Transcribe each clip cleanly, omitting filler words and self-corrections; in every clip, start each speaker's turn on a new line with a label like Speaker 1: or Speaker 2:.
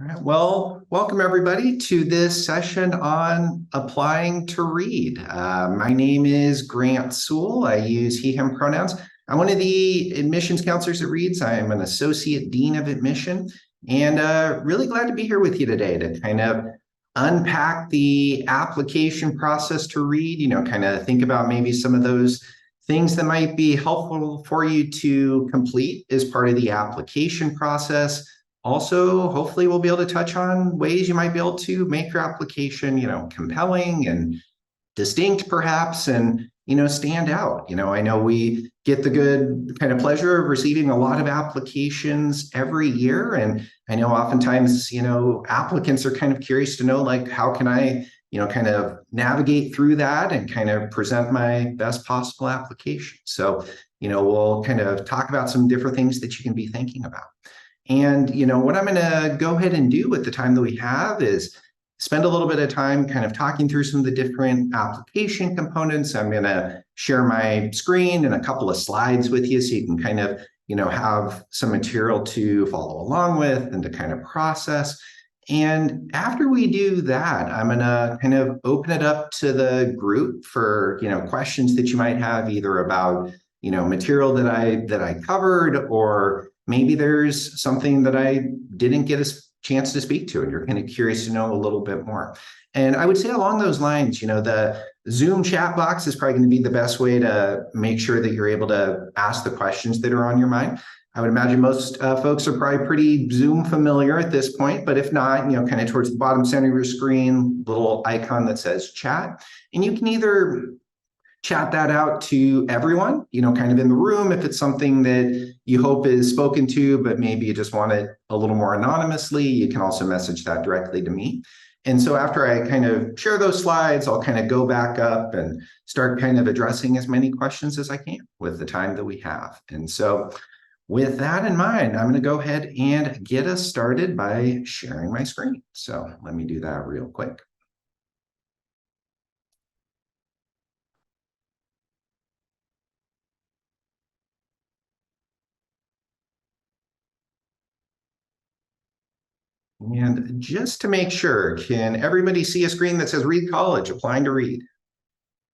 Speaker 1: All right. Well, welcome everybody to this session on applying to Reed. My name is Grant Sewell. I use he, him pronouns. I'm one of the admissions counselors at Reed. I am an associate dean of admission and really glad to be here with you today to kind of unpack the application process to Reed, kind of think about maybe some of those things that might be helpful for you to complete as part of the application process. Also, hopefully we'll be able to touch on ways you might be able to make your application, compelling and distinct perhaps, and, stand out. I know we get the good kind of pleasure of receiving a lot of applications every year. And I know oftentimes, applicants are kind of curious to know, like, how can I, kind of navigate through that and kind of present my best possible application. So, we'll kind of talk about some different things that you can be thinking about. And, what I'm going to go ahead and do with the time that we have is spend a little bit of time kind of talking through some of the different application components. I'm going to share my screen and a couple of slides with you so you can kind of, have some material to follow along with and to kind of process. And after we do that, I'm going to kind of open it up to the group for, questions that you might have either about, material that I covered, or maybe there's something that I didn't get a chance to speak to and you're kind of curious to know a little bit more. And I would say along those lines, the Zoom chat box is probably going to be the best way to make sure that you're able to ask the questions that are on your mind. I would imagine most folks are probably pretty Zoom familiar at this point, but if not, kind of towards the bottom center of your screen, little icon that says chat, and you can either chat that out to everyone, kind of in the room if it's something that you hope is spoken to, but maybe you just want it a little more anonymously. You can also message that directly to me. And so after I kind of share those slides, I'll kind of go back up and start kind of addressing as many questions as I can with the time that we have. And so with that in mind, I'm going to go ahead and get us started by sharing my screen. So let me do that real quick. And just to make sure, can everybody see a screen that says Reed College, applying to Reed?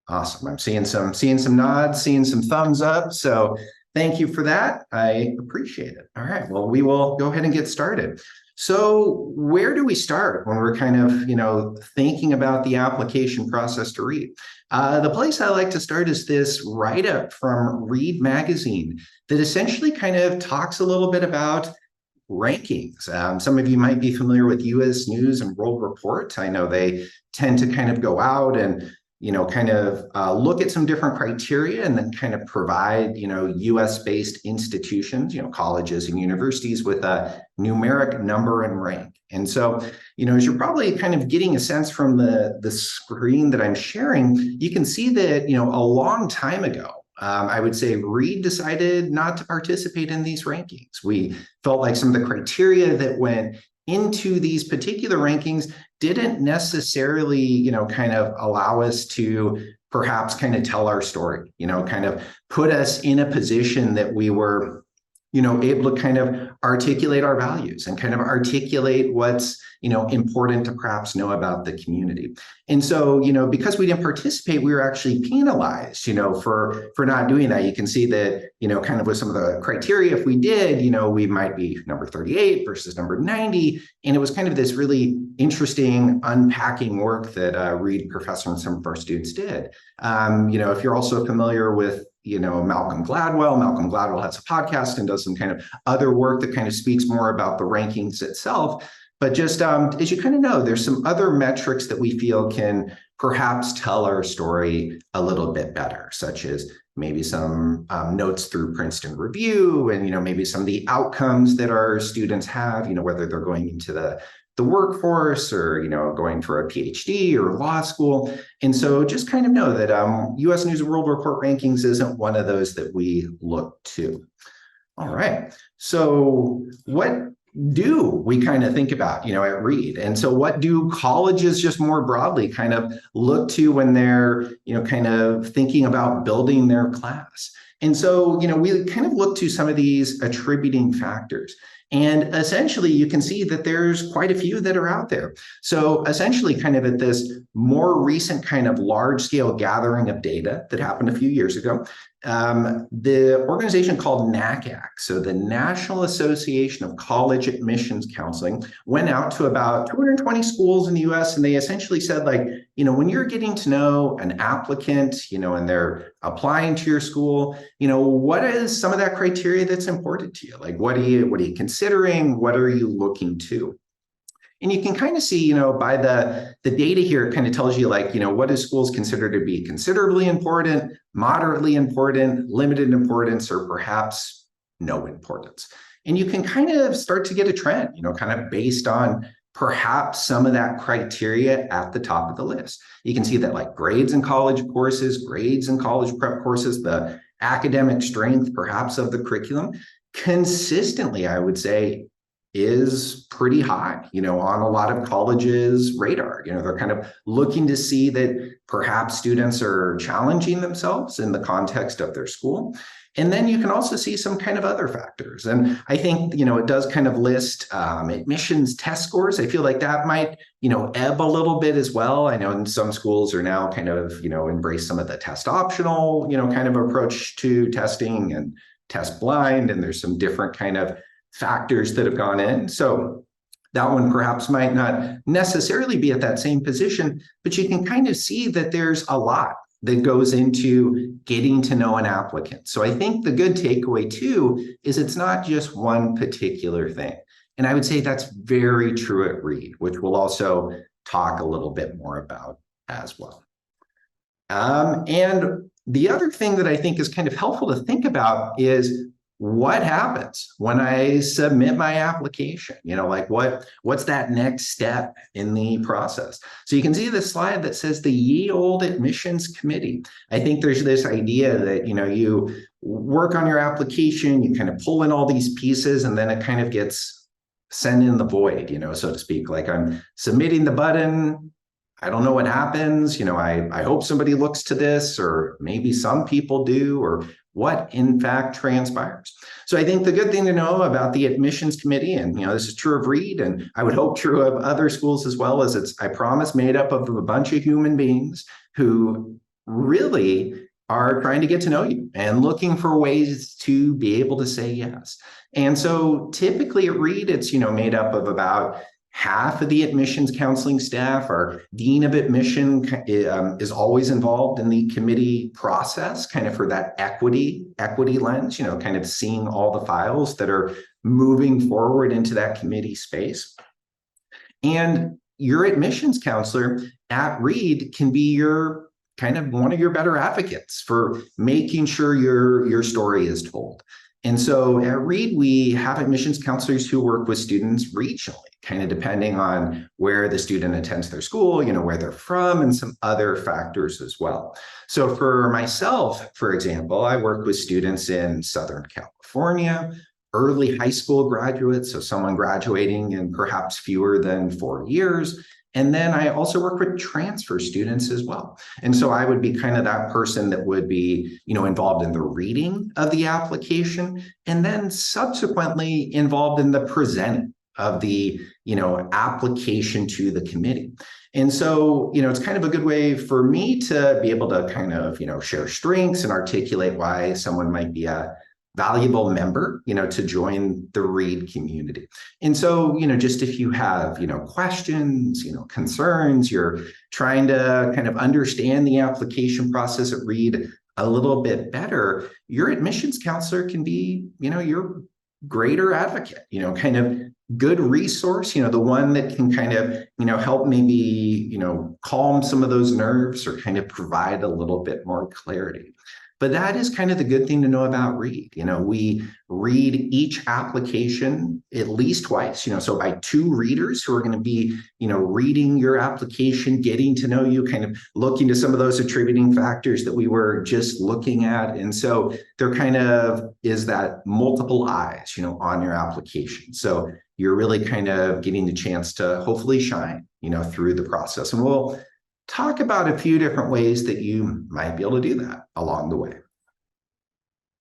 Speaker 1: Awesome. I'm seeing some nods, seeing some thumbs up. So thank you for that. I appreciate it. All right. Well, we will go ahead and get started. So where do we start when we're kind of, thinking about the application process to Reed? The place I like to start is this write-up from Reed Magazine that essentially kind of talks a little bit about rankings. Some of you might be familiar with U.S. News and World Report. I know they tend to kind of go out and, kind of look at some different criteria and then kind of provide, U.S.-based institutions, colleges and universities with a numeric number and rank. And so, as you're probably kind of getting a sense from the screen that I'm sharing, you can see that, a long time ago, I would say Reed decided not to participate in these rankings. We felt like some of the criteria that went into these particular rankings didn't necessarily, kind of allow us to perhaps kind of tell our story, kind of put us in a position that we were, able to kind of articulate our values and kind of articulate what's, important to perhaps know about the community. And so, because we didn't participate, we were actually penalized, for not doing that. You can see that, kind of with some of the criteria, if we did, we might be number 38 versus number 90. And it was kind of this really interesting unpacking work that Reed professor and some of our students did. If you're also familiar with Malcolm Gladwell has a podcast and does some kind of other work that kind of speaks more about the rankings itself. But just as you kind of know, there's some other metrics that we feel can perhaps tell our story a little bit better, such as maybe some notes through Princeton Review and, maybe some of the outcomes that our students have, whether they're going into the workforce or, going for a PhD or law school. And so just kind of know that U.S. News and World Report rankings isn't one of those that we look to. All right. So what do we kind of think about, at Reed? And so what do colleges just more broadly kind of look to when they're, kind of thinking about building their class? And so, we kind of look to some of these attributing factors. And essentially, you can see that there's quite a few that are out there. So essentially, kind of at this more recent kind of large scale gathering of data that happened a few years ago, the organization called NACAC, so the National Association of College Admissions Counseling, went out to about 220 schools in the US, and they essentially said, like, when you're getting to know an applicant, and they're applying to your school, what is some of that criteria that's important to you? Like, what are you considering? What are you looking to? And you can kind of see, by the data here, it kind of tells you, like, what do schools consider to be considerably important, moderately important, limited importance, or perhaps no importance. And you can kind of start to get a trend, kind of based on perhaps some of that criteria at the top of the list. You can see that, like, grades in college courses, grades in college prep courses, the academic strength perhaps of the curriculum, consistently, I would say, is pretty high, on a lot of colleges' radar. They're kind of looking to see that perhaps students are challenging themselves in the context of their school. And then you can also see some kind of other factors. And I think, it does kind of list admissions test scores. I feel like that might, ebb a little bit as well. I know in some schools are now kind of, embrace some of the test optional, kind of approach to testing and test blind. And there's some different kind of factors that have gone in. So that one perhaps might not necessarily be at that same position, but you can kind of see that there's a lot that goes into getting to know an applicant. So I think the good takeaway too is it's not just one particular thing. And I would say that's very true at Reed, which we'll also talk a little bit more about as well. And the other thing that I think is kind of helpful to think about is what happens when I submit my application? Like what's that next step in the process? So you can see the slide that says the ye olde admissions committee. I think there's this idea that, you work on your application, you kind of pull in all these pieces, and then it kind of gets sent in the void, so to speak. Like, I'm submitting the button, I don't know what happens. I hope somebody looks to this, or maybe some people do, or what in fact transpires. So I think the good thing to know about the admissions committee, and this is true of Reed, and I would hope true of other schools as well, is it's, I promise, made up of a bunch of human beings who really are trying to get to know you and looking for ways to be able to say yes. And so typically at Reed, it's made up of about half of the admissions counseling staff. Our dean of admission is always involved in the committee process, kind of for that equity lens, kind of seeing all the files that are moving forward into that committee space. And your admissions counselor at Reed can be your kind of one of your better advocates for making sure your story is told. And so at Reed, we have admissions counselors who work with students regionally, kind of depending on where the student attends their school, where they're from, and some other factors as well. So for myself, for example, I work with students in Southern California, early high school graduates, so someone graduating in perhaps fewer than 4 years. And then I also work with transfer students as well. And so I would be kind of that person that would be, involved in the reading of the application, and then subsequently involved in the presenting of the, application to the committee. And so, it's kind of a good way for me to be able to kind of, share strengths and articulate why someone might be a valuable member, to join the Reed community. And so, just if you have, questions, concerns, you're trying to kind of understand the application process at Reed a little bit better, your admissions counselor can be, your greater advocate, kind of good resource, the one that can kind of, help maybe, calm some of those nerves or kind of provide a little bit more clarity. But that is kind of the good thing to know about Reed. We read each application at least twice, so by two readers who are going to be, reading your application, getting to know you, kind of looking to some of those attributing factors that we were just looking at. And so there kind of is that multiple eyes, on your application. So you're really kind of getting the chance to hopefully shine, through the process. And we'll talk about a few different ways that you might be able to do that along the way.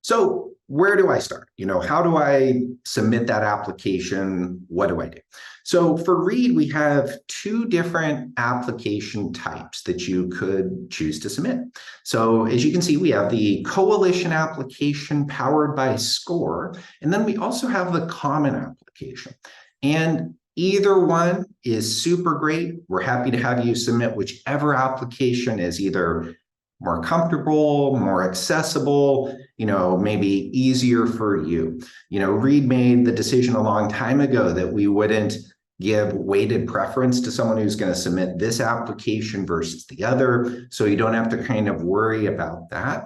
Speaker 1: So where do I start? How do I submit that application? What do I do? So for Read, we have two different application types that you could choose to submit. So as you can see, we have the coalition application powered by SCORE, and then we also have the common application. And either one is super great. We're happy to have you submit whichever application is either more comfortable, more accessible, maybe easier for you. Reed made the decision a long time ago that we wouldn't give weighted preference to someone who's going to submit this application versus the other, so you don't have to kind of worry about that.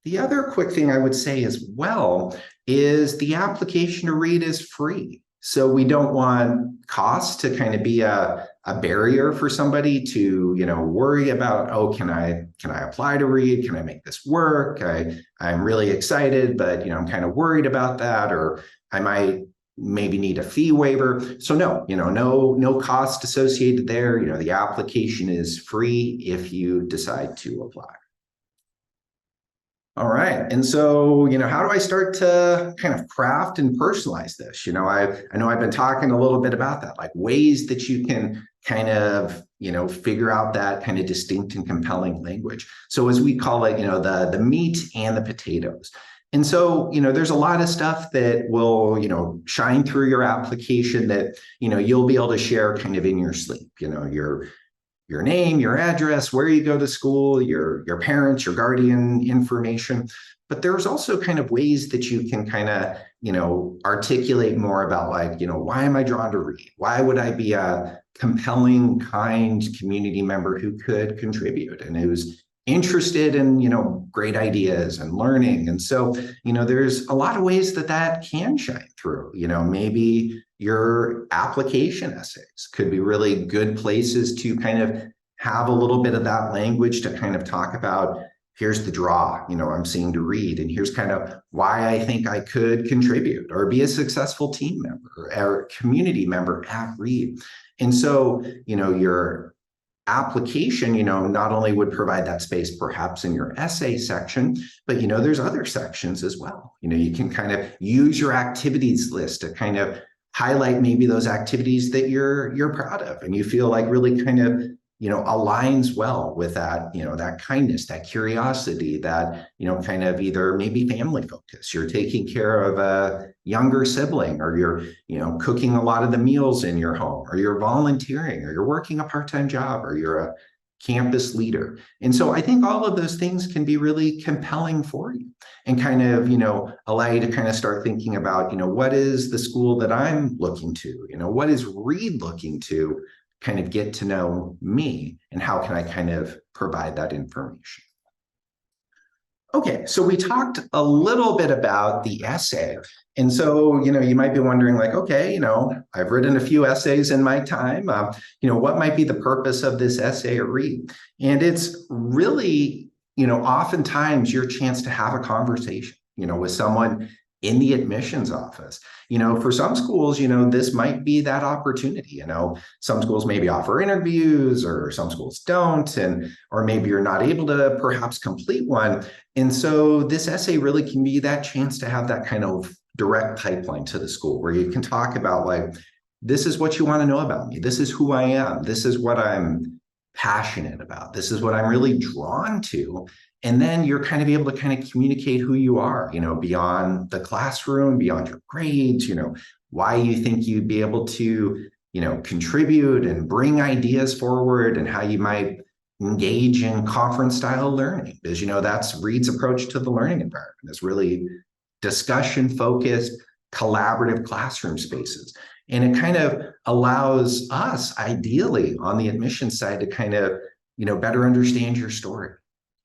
Speaker 1: The other quick thing I would say as well is the application to Read is free. So we don't want cost to kind of be a barrier for somebody to, worry about, oh, can I apply to Read? Can I make this work? I'm really excited, but, I'm kind of worried about that, or I might maybe need a fee waiver. So no cost associated there. The application is free if you decide to apply. All right. And so, how do I start to kind of craft and personalize this? I know I've been talking a little bit about that, like ways that you can kind of, figure out that kind of distinct and compelling language. So as we call it, the meat and the potatoes. And so, there's a lot of stuff that will, shine through your application that, you'll be able to share kind of in your sleep, your name, your address, where you go to school, your parents, your guardian information. But there's also kind of ways that you can kind of, articulate more about like, why am I drawn to Read? Why would I be a compelling, kind community member who could contribute and who's interested in, great ideas and learning? And so, there's a lot of ways that can shine through. Maybe your application essays could be really good places to kind of have a little bit of that language to kind of talk about, here's the draw, I'm seeing to Read, and here's kind of why I think I could contribute or be a successful team member or community member at Read. And so, your application, not only would provide that space perhaps in your essay section, but, there's other sections as well. You can kind of use your activities list to kind of highlight maybe those activities that you're proud of and you feel like really kind of, aligns well with that, that kindness, that curiosity, that, kind of either maybe family focus. You're taking care of a younger sibling, or you're, cooking a lot of the meals in your home, or you're volunteering, or you're working a part-time job, or you're a campus leader. And so I think all of those things can be really compelling for you and kind of, allow you to kind of start thinking about, what is the school that I'm looking to? What is Read looking to kind of get to know me, and how can I kind of provide that information? Okay, so we talked a little bit about the essay. And so, you might be wondering like, okay, I've written a few essays in my time. What might be the purpose of this essay or Read? And it's really, oftentimes your chance to have a conversation, with someone in the admissions office. For some schools, this might be that opportunity. Some schools maybe offer interviews, or some schools don't, or maybe you're not able to perhaps complete one. And so this essay really can be that chance to have that kind of direct pipeline to the school where you can talk about like, this is what you want to know about me. This is who I am. This is what I'm passionate about. This is what I'm really drawn to. And then you're kind of able to kind of communicate who you are, beyond the classroom, beyond your grades, why you think you'd be able to, contribute and bring ideas forward, and how you might engage in conference style learning. Because, that's Read's approach to the learning environment. It's really discussion focused, collaborative classroom spaces. And it kind of allows us, ideally, on the admissions side to kind of, better understand your story,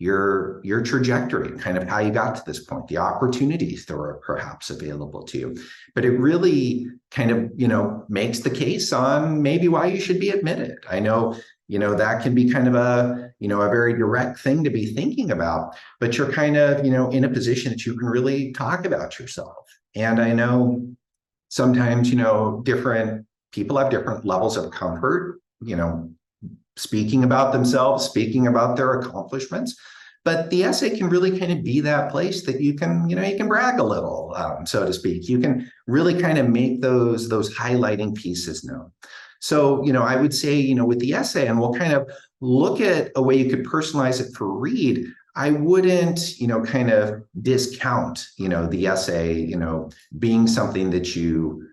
Speaker 1: your trajectory, kind of how you got to this point, the opportunities that are perhaps available to you. But it really kind of, makes the case on maybe why you should be admitted. I know, that can be kind of a very direct thing to be thinking about, but you're kind of, in a position that you can really talk about yourself. And I know sometimes, different people have different levels of comfort, speaking about themselves, speaking about their accomplishments. But the essay can really kind of be that place that you can, you can brag a little, so to speak. You can really kind of make those highlighting pieces known. So, I would say, with the essay, and we'll kind of look at a way you could personalize it for read. I wouldn't, kind of discount, the essay, being something that you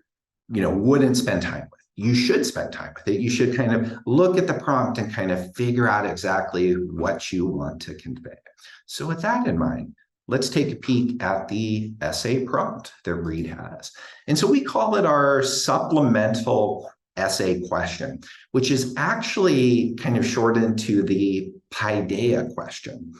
Speaker 1: wouldn't spend time with. You should spend time with it. You should kind of look at the prompt and kind of figure out exactly what you want to convey. So with that in mind, let's take a peek at the essay prompt that Reed has. And so we call it our supplemental essay question, which is actually kind of shortened to the Paideia question.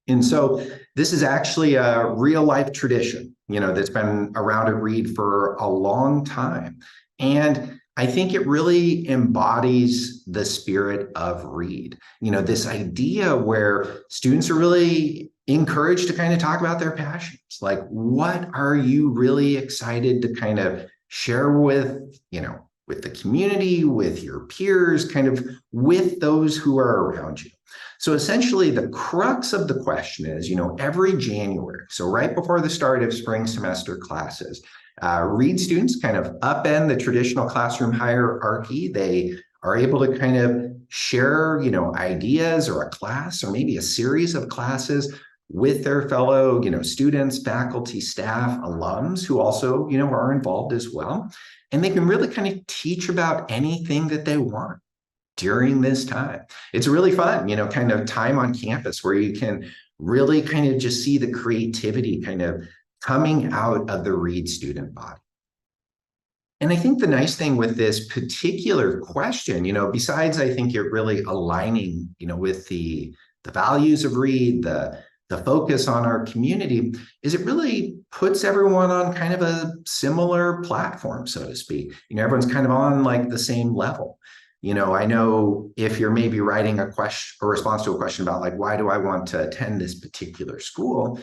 Speaker 1: And so this is actually a real life tradition, that's been around at Reed for a long time. And I think it really embodies the spirit of Reed. This idea where students are really encouraged to kind of talk about their passions. Like, what are you really excited to kind of share with, with the community, with your peers, kind of with those who are around you? So essentially, the crux of the question is, every January, so right before the start of spring semester classes, Reed students kind of upend the traditional classroom hierarchy. They are able to kind of share, ideas or a class or maybe a series of classes with their fellow, students, faculty, staff, alums who also, are involved as well. And they can really kind of teach about anything that they want during this time. It's really fun, kind of time on campus where you can really kind of just see the creativity kind of coming out of the Reed student body. And I think the nice thing with this particular question, besides I think it really aligning, with the values of Reed, the focus on our community, is it really puts everyone on kind of a similar platform, so to speak. Everyone's kind of on like the same level. I know if you're maybe writing a response to a question about like, why do I want to attend this particular school?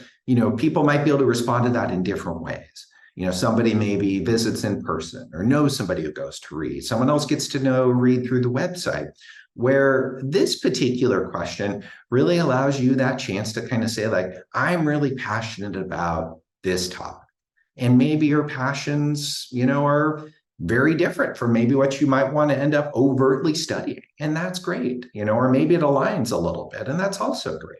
Speaker 1: People might be able to respond to that in different ways. Somebody maybe visits in person or knows somebody who goes to Reed. Someone else gets to know Reed through the website, where this particular question really allows you that chance to kind of say like, I'm really passionate about this topic. And maybe your passions, are very different from maybe what you might want to end up overtly studying. And that's great, or maybe it aligns a little bit, and that's also great.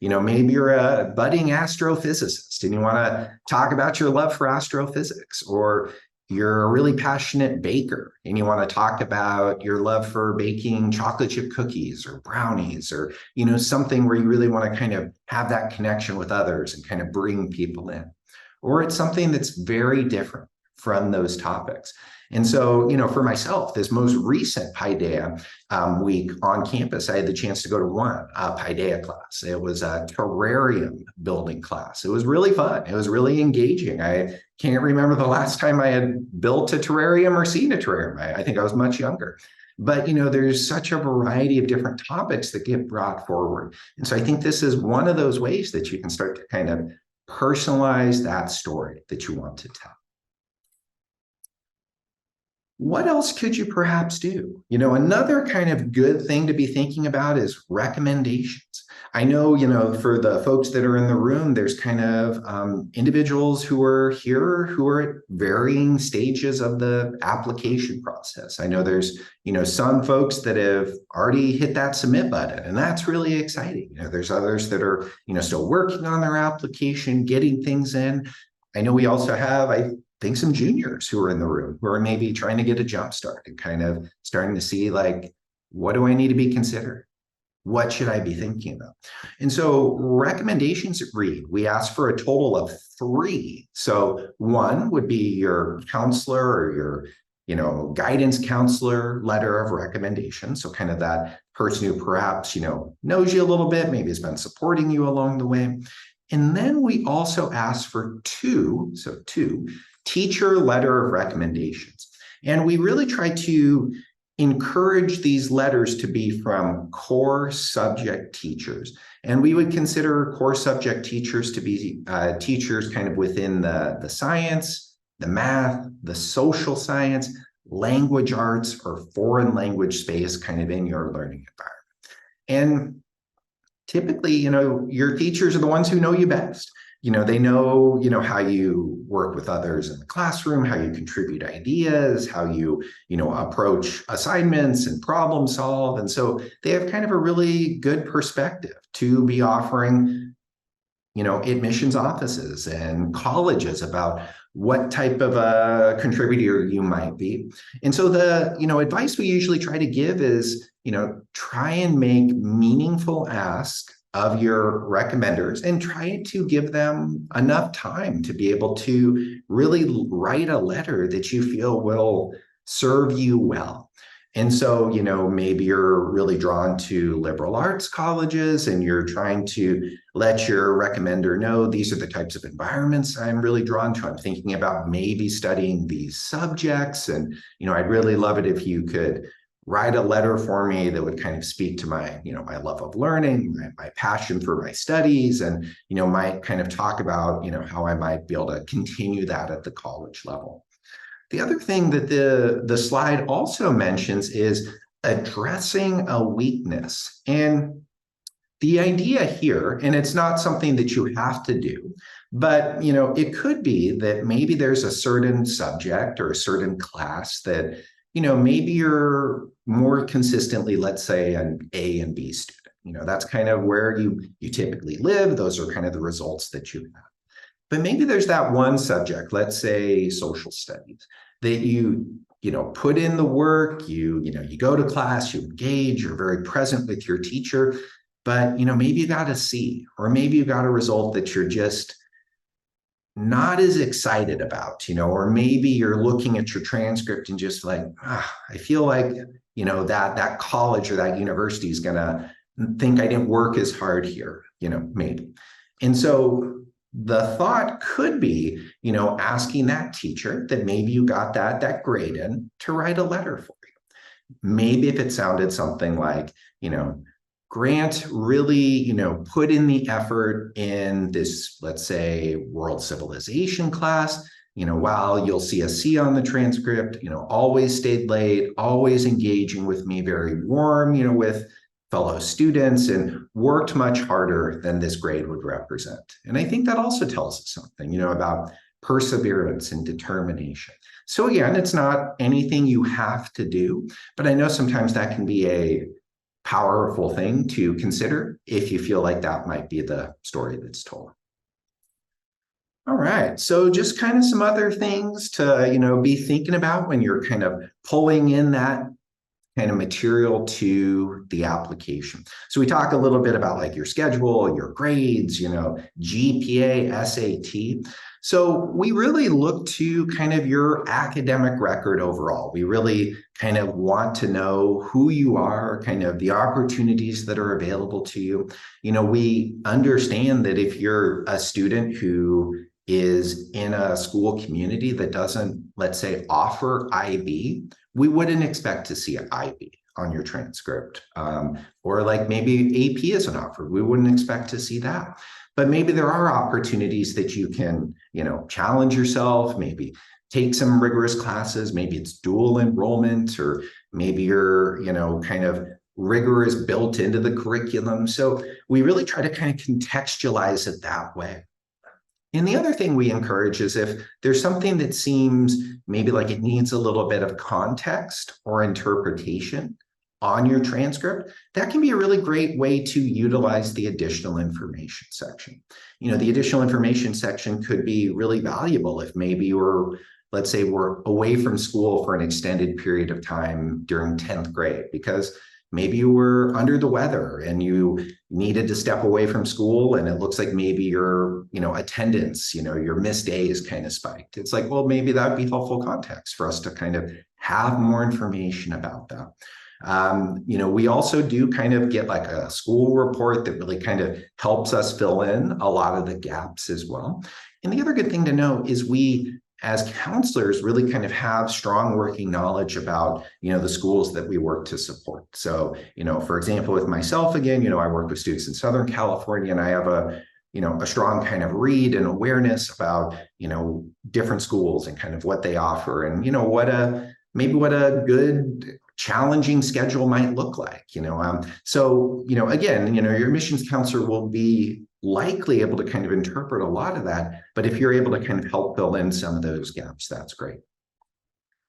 Speaker 1: Maybe you're a budding astrophysicist and you want to talk about your love for astrophysics, or you're a really passionate baker and you want to talk about your love for baking chocolate chip cookies or brownies, or, something where you really want to kind of have that connection with others and kind of bring people in. Or it's something that's very different from those topics. And so, for myself, this most recent Paideia week on campus, I had the chance to go to one Paideia class. It was a terrarium building class. It was really fun. It was really engaging. I can't remember the last time I had built a terrarium or seen a terrarium. I think I was much younger. But, there's such a variety of different topics that get brought forward. And so I think this is one of those ways that you can start to kind of personalize that story that you want to tell. What else could you perhaps do? Another kind of good thing to be thinking about is recommendations. I know, for the folks that are in the room, there's kind of individuals who are here who are at varying stages of the application process. I know there's, some folks that have already hit that submit button, and that's really exciting. There's others that are, still working on their application, getting things in. I know we also have, I think, some juniors who are in the room who are maybe trying to get a jump start and kind of starting to see like, what do I need to be considered? What should I be thinking about? And so recommendations at Reed, we ask for a total of 3. So one would be your counselor or your, guidance counselor letter of recommendation. So kind of that person who perhaps, knows you a little bit, maybe has been supporting you along the way. And then we also ask for 2 teacher letter of recommendations. And we really try to encourage these letters to be from core subject teachers. And we would consider core subject teachers to be teachers kind of within the science, the math, the social science, language arts, or foreign language space kind of in your learning environment. And typically, your teachers are the ones who know you best. They know, how you work with others in the classroom, how you contribute ideas, how you, approach assignments and problem solve. And so they have kind of a really good perspective to be offering, admissions offices and colleges about what type of a contributor you might be. And so the, advice we usually try to give is, try and make meaningful asks of your recommenders and try to give them enough time to be able to really write a letter that you feel will serve you well. And so, maybe you're really drawn to liberal arts colleges and you're trying to let your recommender know these are the types of environments I'm really drawn to. I'm thinking about maybe studying these subjects. And, I'd really love it if you could write a letter for me that would kind of speak to my, my love of learning, my passion for my studies, and, might kind of talk about, how I might be able to continue that at the college level. The other thing that the slide also mentions is addressing a weakness. And the idea here, and it's not something that you have to do, but it could be that maybe there's a certain subject or a certain class that, maybe you're more consistently, let's say, an A and B student. That's kind of where you typically live. Those are kind of the results that you have. But maybe there's that one subject, let's say social studies, that you put in the work, you go to class, you engage, you're very present with your teacher, but maybe you got a C, or maybe you got a result that you're just not as excited about, or maybe you're looking at your transcript and just like, I feel like, that college or that university is gonna think I didn't work as hard here, maybe. And so the thought could be, asking that teacher that maybe you got that grade in to write a letter for you. Maybe if it sounded something like, Grant really, put in the effort in this, let's say, world civilization class, while you'll see a C on the transcript, always stayed late, always engaging with me, very warm, with fellow students, and worked much harder than this grade would represent. And I think that also tells us something, about perseverance and determination. So again, it's not anything you have to do, but I know sometimes that can be a powerful thing to consider if you feel like that might be the story that's told. All right, so just kind of some other things to, be thinking about when you're kind of pulling in that kind of material to the application. So we talk a little bit about like your schedule, your grades, GPA, SAT. So we really look to kind of your academic record overall. We really kind of want to know who you are, kind of the opportunities that are available to you. We understand that if you're a student who is in a school community that doesn't, let's say, offer IB, we wouldn't expect to see an IB on your transcript. Or like maybe AP isn't offered. We wouldn't expect to see that. But maybe there are opportunities that you can, challenge yourself, maybe take some rigorous classes, maybe it's dual enrollment, or maybe your, kind of rigor is built into the curriculum. So we really try to kind of contextualize it that way. And the other thing we encourage is if there's something that seems maybe like it needs a little bit of context or interpretation on your transcript, that can be a really great way to utilize the additional information section. The additional information section could be really valuable if maybe let's say we're away from school for an extended period of time during 10th grade, because maybe you were under the weather and you needed to step away from school, and it looks like maybe your, attendance, your missed days kind of spiked. It's like, well, maybe that'd be helpful context for us to kind of have more information about that. We also do kind of get like a school report that really kind of helps us fill in a lot of the gaps as well. And the other good thing to know is we, as counselors, really kind of have strong working knowledge about, the schools that we work to support. So, for example, with myself, again, I work with students in Southern California, and I have a strong kind of read and awareness about, different schools and kind of what they offer, and, what a good challenging schedule might look like. So again, your admissions counselor will be likely able to kind of interpret a lot of that, but if you're able to kind of help fill in some of those gaps, that's great.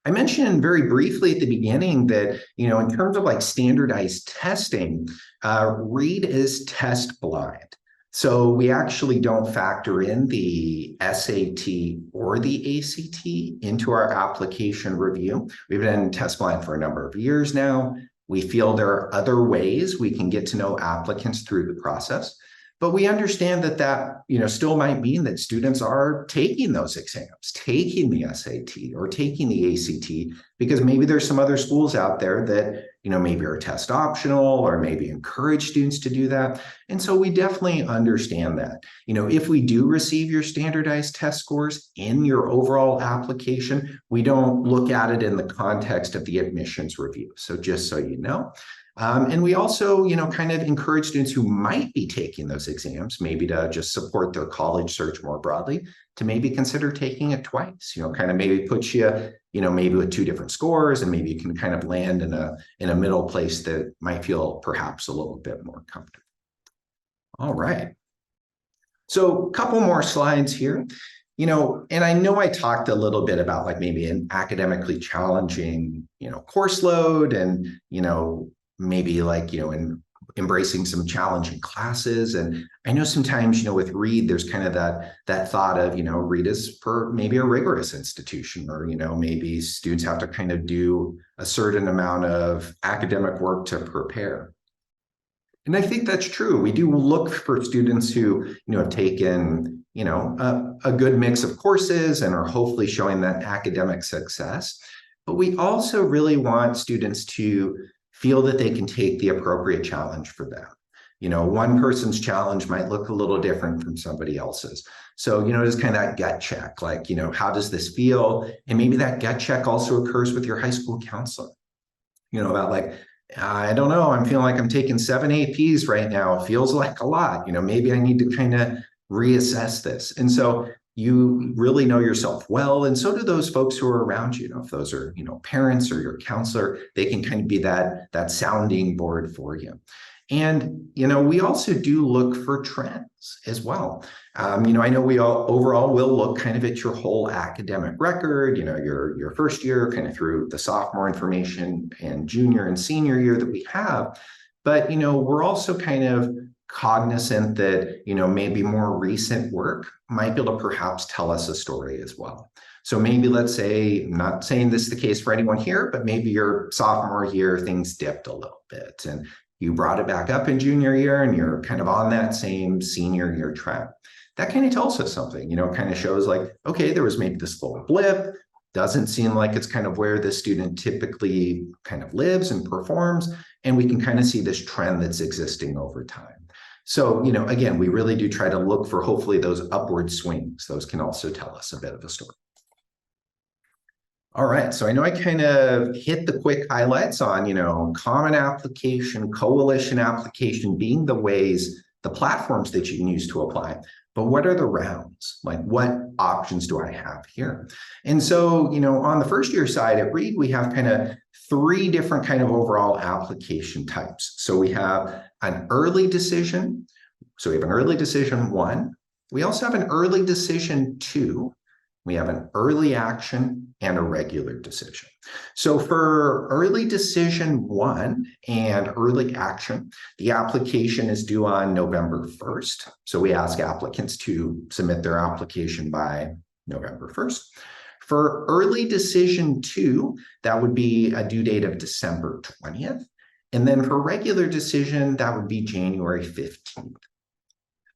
Speaker 1: I mentioned very briefly at the beginning that, in terms of like standardized testing, Reed is test blind. So we actually don't factor in the SAT or the ACT into our application review. We've been test blind for a number of years now. We feel there are other ways we can get to know applicants through the process. But we understand that still might mean that students are taking those exams, taking the SAT or taking the ACT, because maybe there's some other schools out there that, maybe are test optional or maybe encourage students to do that. And so we definitely understand that. If we do receive your standardized test scores in your overall application, we don't look at it in the context of the admissions review. So just so you know. And we also, kind of encourage students who might be taking those exams, maybe to just support their college search more broadly, to maybe consider taking it twice, kind of maybe put you, maybe with 2 different scores, and maybe you can kind of land in a middle place that might feel perhaps a little bit more comfortable. All right. So a couple more slides here. And I know I talked a little bit about like maybe an academically challenging, course load and, maybe like, in embracing some challenging classes. And I know sometimes, with Reed, there's kind of that thought of, Reed is for maybe a rigorous institution, or, maybe students have to kind of do a certain amount of academic work to prepare. And I think that's true. We do look for students who, have taken, a good mix of courses and are hopefully showing that academic success. But we also really want students to feel that they can take the appropriate challenge for them. One person's challenge might look a little different from somebody else's. So, it's kind of that gut check, like, how does this feel? And maybe that gut check also occurs with your high school counselor, about like, I don't know, I'm feeling like I'm taking 7 APs right now. It feels like a lot, maybe I need to kind of reassess this. And so you really know yourself well, and so do those folks who are around you. If those are, parents or your counselor, they can kind of be that sounding board for you. And, we also do look for trends as well. I know we all overall will look kind of at your whole academic record, your first year kind of through the sophomore information and junior and senior year that we have. But, we're also kind of cognizant that, maybe more recent work might be able to perhaps tell us a story as well. So maybe let's say, I'm not saying this is the case for anyone here, but maybe your sophomore year, things dipped a little bit and you brought it back up in junior year and you're kind of on that same senior year track. That kind of tells us something, kind of shows like, okay, there was maybe this little blip. Doesn't seem like it's kind of where the student typically kind of lives and performs. And we can kind of see this trend that's existing over time. So, again, we really do try to look for hopefully those upward swings. Those can also tell us a bit of a story. All right, so I know I kind of hit the quick highlights on, common application, coalition application being the ways, the platforms that you can use to apply. But what are the rounds? Like, what options do I have here? And so, on the first year side at Reed, we have kind of 3 different kind of overall application types. So we have an early decision. So we have an early decision 1. We also have an early decision 2. We have an early action and a regular decision. So for early decision 1 and early action, the application is due on November 1st. So we ask applicants to submit their application by November 1st. For early decision 2, that would be a due date of December 20th. And then for regular decision, that would be January 15th.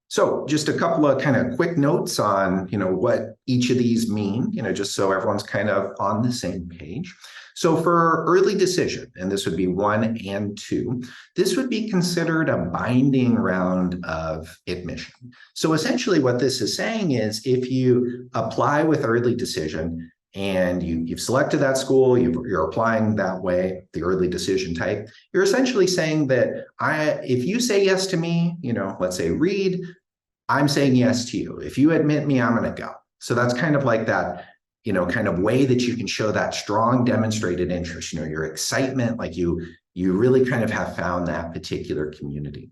Speaker 1: So just a couple of kind of quick notes on, what each of these mean, just so everyone's kind of on the same page. So for early decision, and this would be 1 and 2, this would be considered a binding round of admission. So essentially what this is saying is if you apply with early decision and you've selected that school, you're applying that way, the early decision type, you're essentially saying that if you say yes to me, let's say Reed, I'm saying yes to you. If you admit me, I'm going to go. So that's kind of like that, kind of way that you can show that strong demonstrated interest, your excitement, like you really kind of have found that particular community.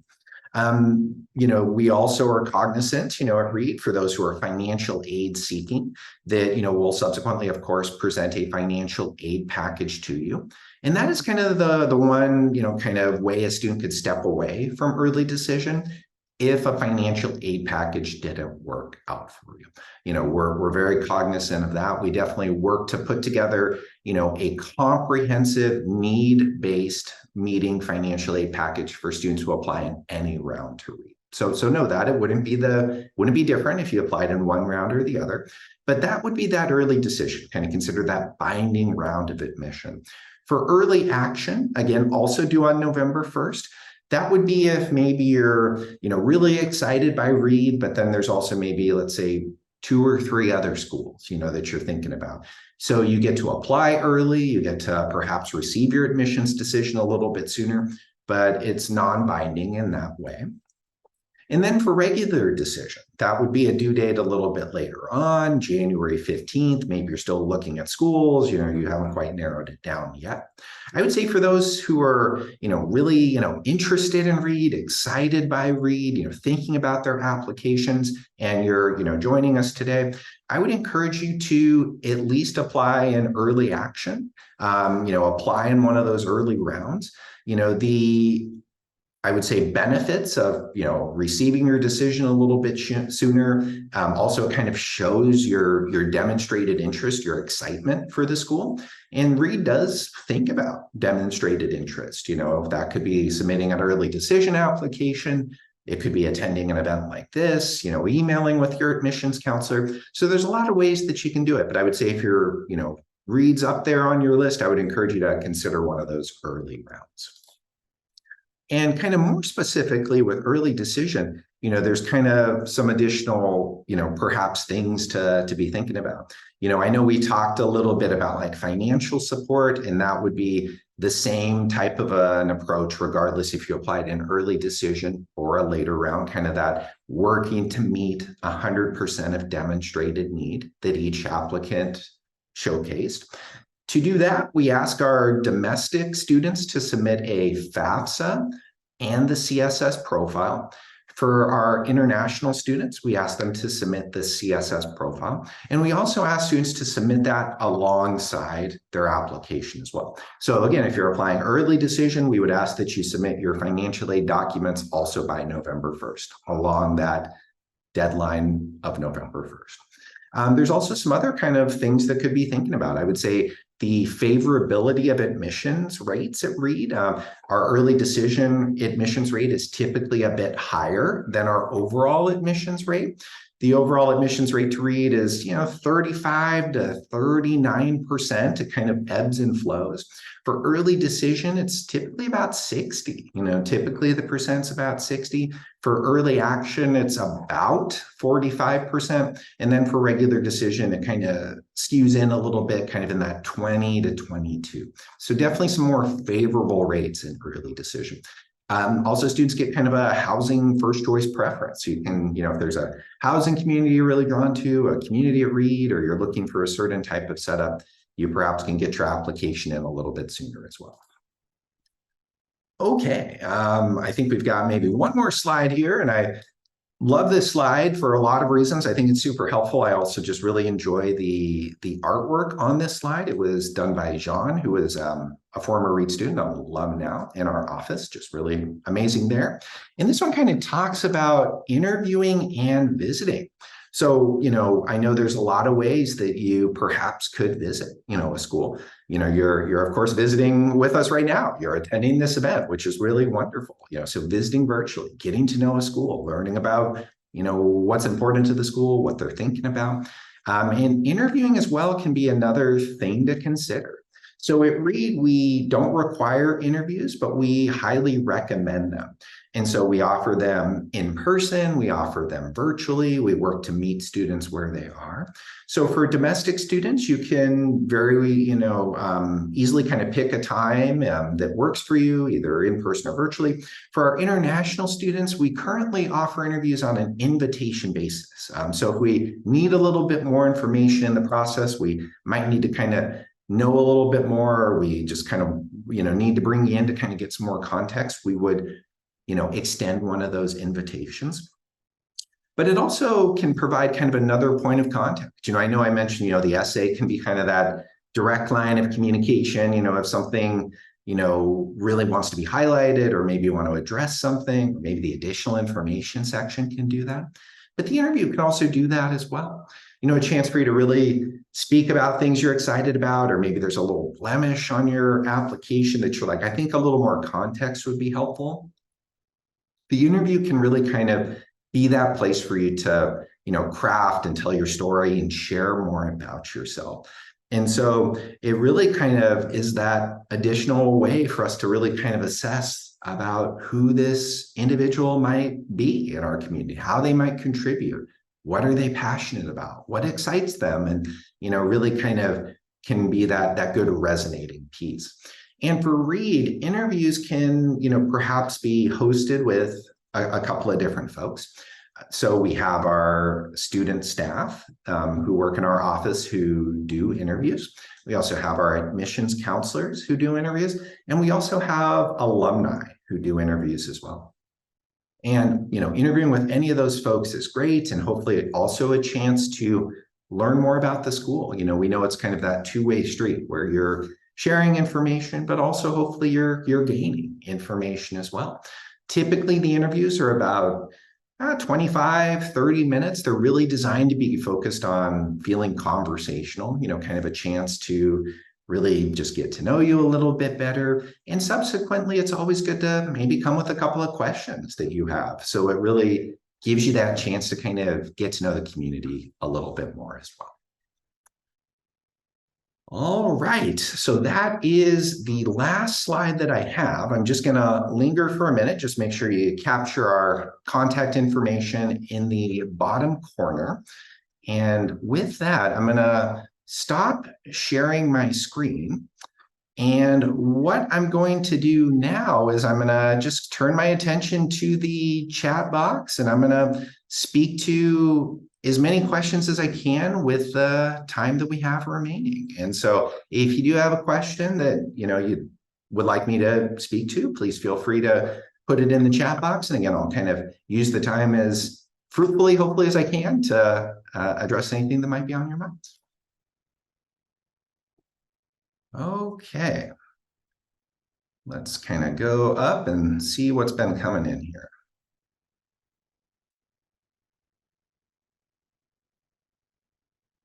Speaker 1: We also are cognizant, at READ, for those who are financial aid seeking, that, we'll subsequently, of course, present a financial aid package to you. And that is kind of the one, kind of way a student could step away from early decision if a financial aid package didn't work out for you. We're very cognizant of that. We definitely work to put together, a comprehensive need-based meeting financial aid package for students who apply in any round to READ. So know that it wouldn't be different if you applied in one round or the other, but that would be that early decision, kind of consider that binding round of admission. For early action, again, also due on November 1st, that would be if maybe you're, really excited by READ, but then there's also maybe, let's say, 2 or 3 other schools, that you're thinking about. So you get to apply early, you get to perhaps receive your admissions decision a little bit sooner, but it's non-binding in that way. And then for regular decision, that would be a due date a little bit later on, January 15th. Maybe you're still looking at schools, you haven't quite narrowed it down yet. I would say for those who are, really, interested in READ, excited by READ, thinking about their applications, and you're, joining us today, I would encourage you to at least apply in early action, apply in one of those early rounds. I would say benefits of, receiving your decision a little bit sooner. Also, it kind of shows your demonstrated interest, your excitement for the school. And READ does think about demonstrated interest. That could be submitting an early decision application. It could be attending an event like this, emailing with your admissions counselor. So there's a lot of ways that you can do it. But I would say if you're, READ's up there on your list, I would encourage you to consider one of those early rounds. And kind of more specifically with early decision, there's kind of some additional, perhaps things to be thinking about. I know we talked a little bit about like financial support, and that would be the same type of an approach, regardless if you applied in early decision or a later round, kind of that working to meet 100% of demonstrated need that each applicant showcased. To do that, we ask our domestic students to submit a FAFSA and the CSS profile. For our international students, we ask them to submit the CSS profile. And we also ask students to submit that alongside their application as well. So again, if you're applying early decision, we would ask that you submit your financial aid documents also by November 1st, along that deadline of November 1st. There's also some other kind of things that could be thinking about. I would say the favorability of admissions rates at READ. Our early decision admissions rate is typically a bit higher than our overall admissions rate. The overall admissions rate to READ is, 35 to 39%. It kind of ebbs and flows. For early decision, it's typically about 60. Typically the percent's about 60. For early action, it's about 45%. And then for regular decision, it kind of skews in a little bit, kind of in that 20 to 22. So definitely some more favorable rates in early decision. Also, students get kind of a housing first choice preference. So you can, if there's a housing community you're really drawn to, a community at READ, or you're looking for a certain type of setup, you perhaps can get your application in a little bit sooner as well. Okay, I think we've got maybe one more slide here, and I love this slide for a lot of reasons. I think it's super helpful. I also just really enjoy the artwork on this slide. It was done by Jean, who is a former READ student, an alum now in our office, just really amazing there. And this one kind of talks about interviewing and visiting. So, I know there's a lot of ways that you perhaps could visit, a school. You're of course visiting with us right now. You're attending this event, which is really wonderful. So visiting virtually, getting to know a school, learning about, what's important to the school, what they're thinking about. And interviewing as well can be another thing to consider. So at Reed, we don't require interviews, but we highly recommend them. And so we offer them in person, we offer them virtually, we work to meet students where they are. So for domestic students, you can very, easily kind of pick a time that works for you, either in person or virtually. For our international students, we currently offer interviews on an invitation basis. So if we need a little bit more information in the process, we might need to kind of know a little bit more, or we just kind of, need to bring you in to kind of get some more context, we would, extend one of those invitations. But it also can provide kind of another point of contact. I know I mentioned, the essay can be kind of that direct line of communication, if something, really wants to be highlighted, or maybe you want to address something, or maybe the additional information section can do that. But the interview can also do that as well. A chance for you to really speak about things you're excited about, or maybe there's a little blemish on your application that you're like, I think a little more context would be helpful. The interview can really kind of be that place for you to, craft and tell your story and share more about yourself. And so it really kind of is that additional way for us to really kind of assess about who this individual might be in our community, how they might contribute, what are they passionate about, what excites them, and, really kind of can be that good resonating piece. And for Reed, interviews can, perhaps be hosted with a couple of different folks. So we have our student staff who work in our office who do interviews. We also have our admissions counselors who do interviews, and we also have alumni who do interviews as well. And, interviewing with any of those folks is great, and hopefully also a chance to learn more about the school. We know it's kind of that two-way street where you're sharing information, but also hopefully you're gaining information as well. Typically, the interviews are about 25, 30 minutes. They're really designed to be focused on feeling conversational, kind of a chance to really just get to know you a little bit better. And subsequently, it's always good to maybe come with a couple of questions that you have. So it really gives you that chance to kind of get to know the community a little bit more as well. All right, so that is the last slide that I have. I'm just going to linger for a minute, just make sure you capture our contact information in the bottom corner. And with that, I'm going to stop sharing my screen. And what I'm going to do now is I'm going to just turn my attention to the chat box, and I'm going to speak to as many questions as I can with the time that we have remaining. And so if you do have a question that you would like me to speak to, please feel free to put it in the chat box. And again, I'll kind of use the time as fruitfully, hopefully, as I can to address anything that might be on your minds. Okay, let's kind of go up and see what's been coming in here.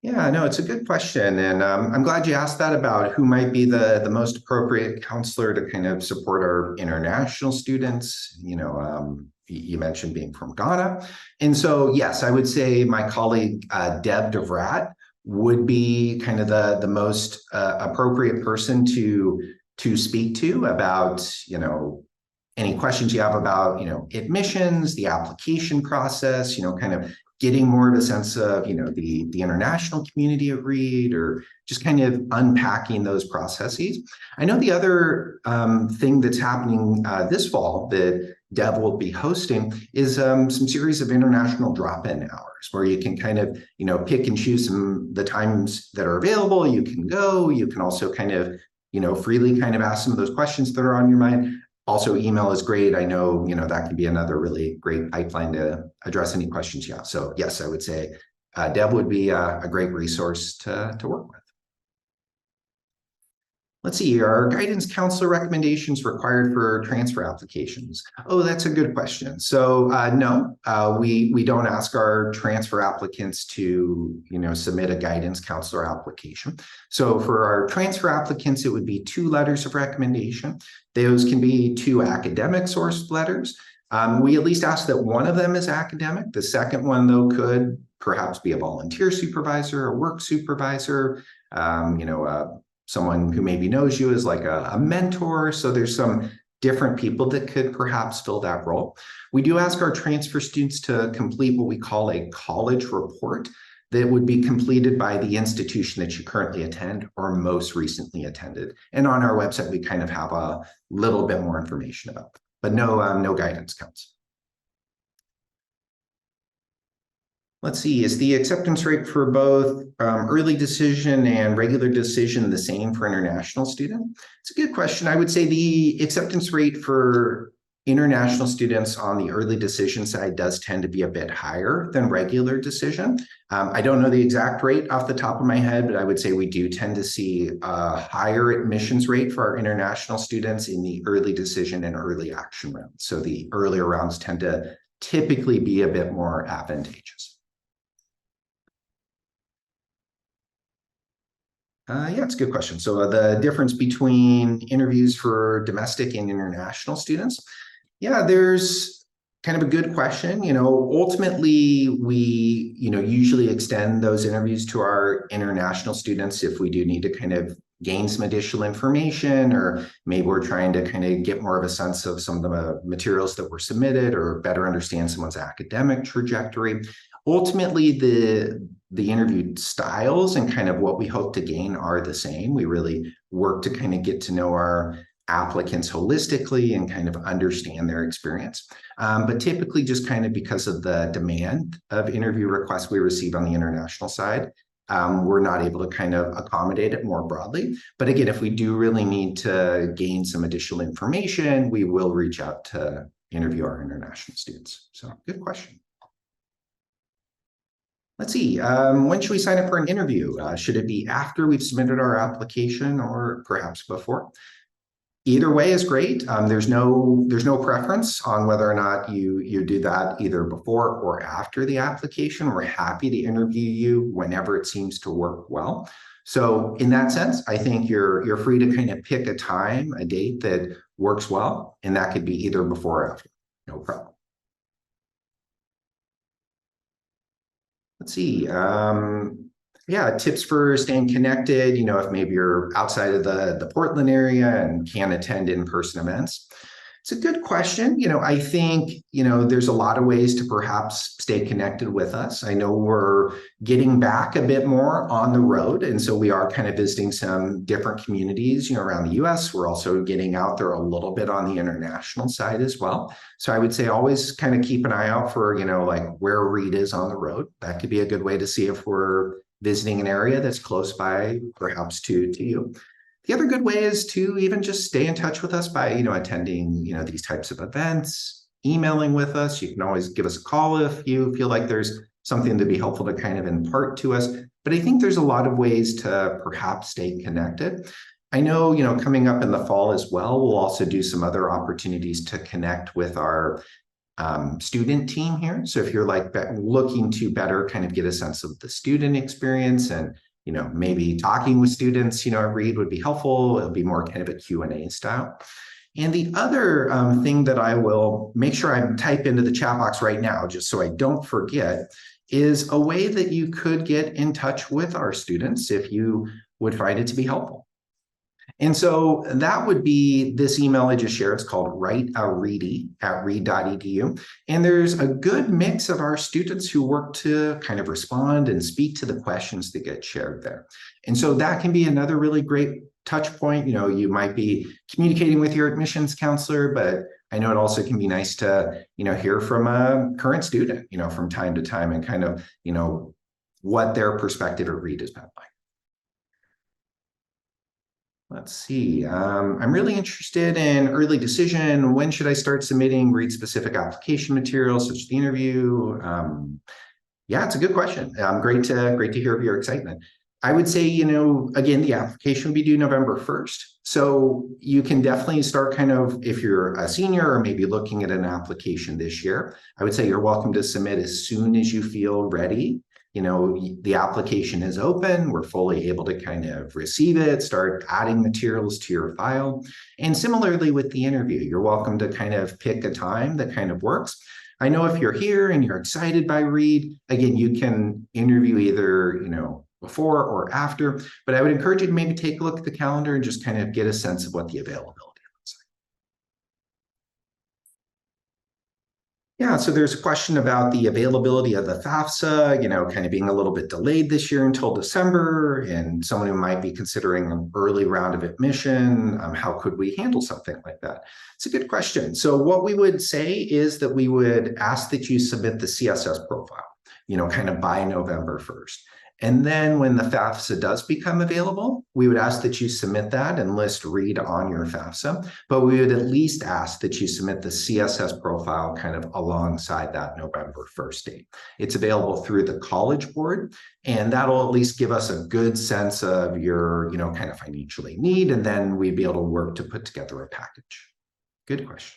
Speaker 1: Yeah, no, it's a good question. And I'm glad you asked that about who might be the most appropriate counselor to kind of support our international students. You mentioned being from Ghana. And so, yes, I would say my colleague, Deb DeVrat, would be kind of the most appropriate person to speak to about, any questions you have about, admissions, the application process, kind of getting more of a sense of, the international community at Reed, or just kind of unpacking those processes. I know the other thing that's happening this fall that Deb will be hosting is some series of international drop-in hours where you can kind of, pick and choose the times that are available. You can go, you can also kind of, freely kind of ask some of those questions that are on your mind. Also, email is great. I know, that can be another really great pipeline to address any questions you have. So yes, I would say Deb would be a great resource to work with. Let's see, are guidance counselor recommendations required for transfer applications? Oh, that's a good question. So no, we don't ask our transfer applicants to, submit a guidance counselor application. So for our transfer applicants, it would be 2 letters of recommendation. Those can be 2 academic sourced letters. We at least ask that one of them is academic. The second one, though, could perhaps be a volunteer supervisor, a work supervisor, someone who maybe knows you as like a mentor. So there's some different people that could perhaps fill that role. We do ask our transfer students to complete what we call a college report that would be completed by the institution that you currently attend or most recently attended. And on our website, we kind of have a little bit more information about it, but no guidance counts. Let's see, is the acceptance rate for both early decision and regular decision the same for international student? It's a good question. I would say the acceptance rate for international students on the early decision side does tend to be a bit higher than regular decision. I don't know the exact rate off the top of my head, but I would say we do tend to see a higher admissions rate for our international students in the early decision and early action rounds. So the earlier rounds tend to typically be a bit more advantageous. Yeah, it's a good question. So the difference between interviews for domestic and international students. Yeah, there's kind of a good question. Ultimately, we, usually extend those interviews to our international students if we do need to kind of gain some additional information, or maybe we're trying to kind of get more of a sense of some of the materials that were submitted or better understand someone's academic trajectory. Ultimately, the interview styles and kind of what we hope to gain are the same. We really work to kind of get to know our applicants holistically and kind of understand their experience. But typically just kind of because of the demand of interview requests we receive on the international side, we're not able to kind of accommodate it more broadly. But again, if we do really need to gain some additional information, we will reach out to interview our international students. So good question. Let's see, when should we sign up for an interview? Should it be after we've submitted our application or perhaps before? Either way is great. There's no preference on whether or not you do that either before or after the application. We're happy to interview you whenever it seems to work well. So in that sense, I think you're free to kind of pick a time, a date that works well, and that could be either before or after. No problem. Let's see. Yeah, tips for staying connected, if maybe you're outside of the Portland area and can't attend in-person events. It's a good question. I think, there's a lot of ways to perhaps stay connected with us. I know we're getting back a bit more on the road. And so we are kind of visiting some different communities, around the US. We're also getting out there a little bit on the international side as well. So I would say always kind of keep an eye out for, like where Reed is on the road. That could be a good way to see if we're visiting an area that's close by, perhaps to you. The other good way is to even just stay in touch with us by, attending, these types of events, emailing with us. You can always give us a call if you feel like there's something to be helpful to kind of impart to us. But I think there's a lot of ways to perhaps stay connected. I know, coming up in the fall as well, we'll also do some other opportunities to connect with our student team here. So if you're like looking to better kind of get a sense of the student experience and maybe talking with students, at Reed would be helpful. It'll be more kind of a Q&A style. And the other thing that I will make sure I type into the chat box right now, just so I don't forget, is a way that you could get in touch with our students if you would find it to be helpful. And so that would be this email I just shared. It's called writeareedy@reed.edu. And there's a good mix of our students who work to kind of respond and speak to the questions that get shared there. And so that can be another really great touch point. You might be communicating with your admissions counselor, but I know it also can be nice to, hear from a current student, from time to time and kind of, what their perspective at Reed has been like. Let's see. I'm really interested in early decision. When should I start submitting Reed-specific application materials, such as the interview? Yeah, it's a good question. Great to hear of your excitement. I would say, again, the application will be due November 1st. So you can definitely start kind of, if you're a senior or maybe looking at an application this year, I would say you're welcome to submit as soon as you feel ready. The application is open. We're fully able to kind of receive it, start adding materials to your file. And similarly with the interview, you're welcome to kind of pick a time that kind of works. I know if you're here and you're excited by Reed, again, you can interview either, before or after, but I would encourage you to maybe take a look at the calendar and just kind of get a sense of what the availability looks like. Yeah, so there's a question about the availability of the FAFSA, kind of being a little bit delayed this year until December, and someone who might be considering an early round of admission, how could we handle something like that? It's a good question. So what we would say is that we would ask that you submit the CSS profile, kind of by November 1st. And then when the FAFSA does become available, we would ask that you submit that and list read on your FAFSA, but we would at least ask that you submit the CSS profile kind of alongside that November 1st date. It's available through the College Board, and that'll at least give us a good sense of your, kind of financial aid need, and then we'd be able to work to put together a package. Good question.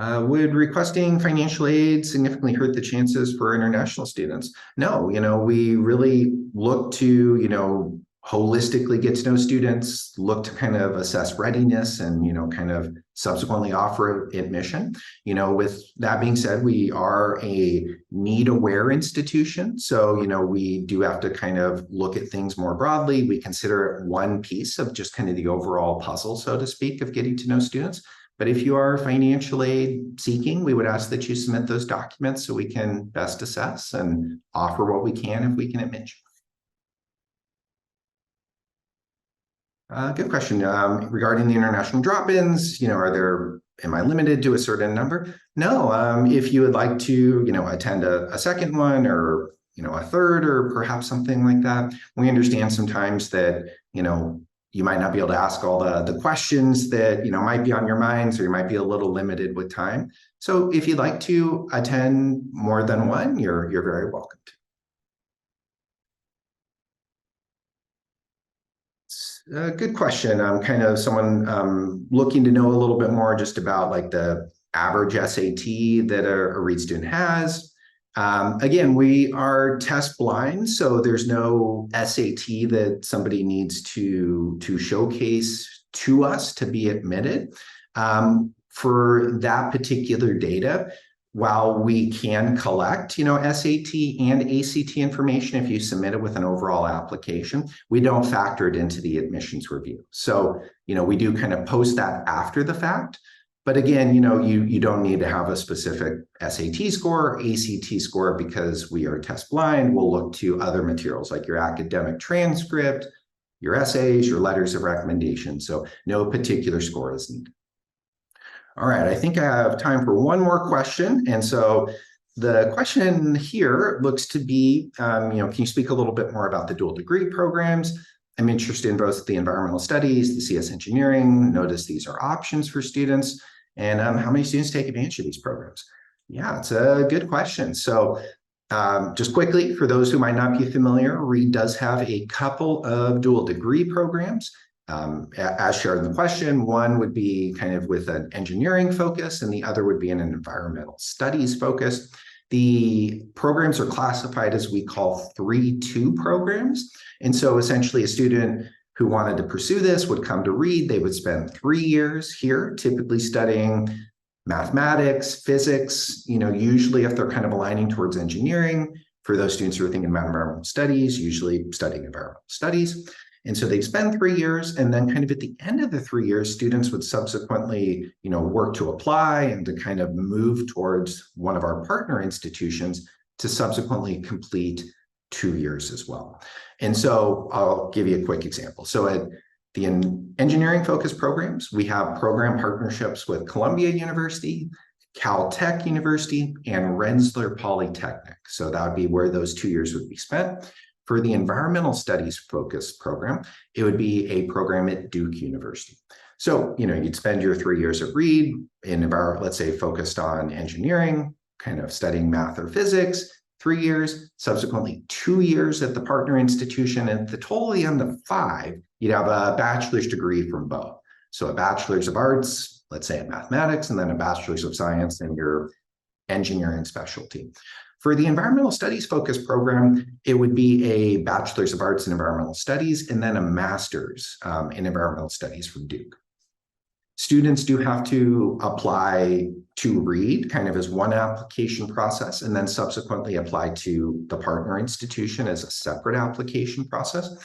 Speaker 1: Would requesting financial aid significantly hurt the chances for international students? No, we really look to, holistically get to know students, look to kind of assess readiness and, kind of subsequently offer admission. With that being said, we are a need-aware institution. So, we do have to kind of look at things more broadly. We consider it one piece of just kind of the overall puzzle, so to speak, of getting to know students. But if you are financial aid seeking, we would ask that you submit those documents so we can best assess and offer what we can if we can admit you. Good question. Regarding the international drop-ins, am I limited to a certain number? No. If you would like to, attend a second one or, a third or perhaps something like that, we understand sometimes that, you might not be able to ask all the questions that might be on your minds, or you might be a little limited with time. So if you'd like to attend more than one, you're very welcome to. Good question. I'm kind of someone looking to know a little bit more just about like the average SAT that a Reed student has. Again, we are test blind, so there's no SAT that somebody needs to showcase to us to be admitted. For that particular data, while we can collect, SAT and ACT information if you submit it with an overall application, we don't factor it into the admissions review. So, we do kind of post that after the fact. But again, you don't need to have a specific SAT score or ACT score because we are test blind. We'll look to other materials like your academic transcript, your essays, your letters of recommendation. So no particular score is needed. All right, I think I have time for one more question. And so the question here looks to be, can you speak a little bit more about the dual degree programs? I'm interested in both the environmental studies, the CS engineering. Notice these are options for students. And how many students take advantage of these programs? Yeah, it's a good question. So just quickly, for those who might not be familiar, Reed does have a couple of dual degree programs. As shared in the question, one would be kind of with an engineering focus, and the other would be in an environmental studies focus. The programs are classified as we call 3-2 programs. And so essentially a student who wanted to pursue this would come to Reed. They would spend 3 years here, typically studying mathematics, physics, usually if they're kind of aligning towards engineering. For those students who are thinking about environmental studies, usually studying environmental studies. And so they'd spend 3 years, and then kind of at the end of the 3 years, students would subsequently, work to apply and to kind of move towards one of our partner institutions to subsequently complete 2 years as well. And so I'll give you a quick example. So at the engineering focused programs, we have program partnerships with Columbia University, Caltech University, and Rensselaer Polytechnic. So that would be where those 2 years would be spent. For the environmental studies focused program, it would be a program at Duke University. So, you'd spend your 3 years at Reed in, let's say, focused on engineering, kind of studying math or physics, 3 years, subsequently 2 years at the partner institution, and at the total end of 5, you'd have a bachelor's degree from both. So a bachelor's of arts, let's say in mathematics, and then a bachelor's of science in your engineering specialty. For the environmental studies focused program, it would be a bachelor's of arts in environmental studies and then a master's in environmental studies from Duke. Students do have to apply to read kind of as one application process, and then subsequently apply to the partner institution as a separate application process.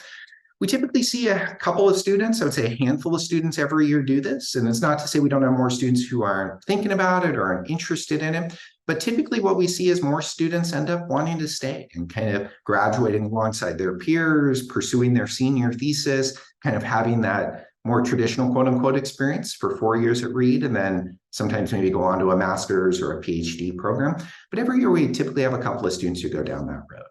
Speaker 1: We typically see a couple of students, I would say a handful of students every year do this. And it's not to say we don't have more students who aren't thinking about it or aren't interested in it, but typically what we see is more students end up wanting to stay and kind of graduating alongside their peers, pursuing their senior thesis, kind of having that more traditional quote unquote experience for 4 years at Reed, and then sometimes maybe go on to a master's or a PhD program. But every year we typically have a couple of students who go down that road.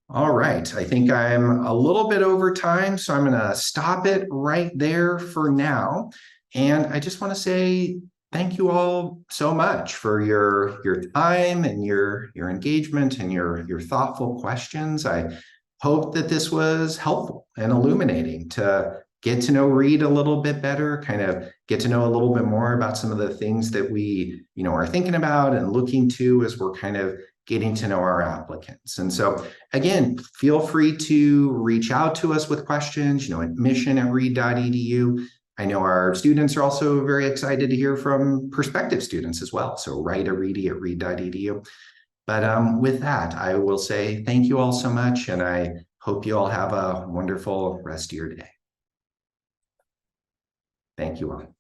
Speaker 1: All right, I think I'm a little bit over time, so I'm going to stop it right there for now. And I just want to say thank you all so much for your time and your engagement and your thoughtful questions. I hope that this was helpful and illuminating to get to know Reed a little bit better, kind of get to know a little bit more about some of the things that we, are thinking about and looking to as we're kind of getting to know our applicants. And so again, feel free to reach out to us with questions, admission@reed.edu. I know our students are also very excited to hear from prospective students as well. So write a Reedy at reed.edu. But with that, I will say thank you all so much, and I hope you all have a wonderful rest of your day. Thank you all.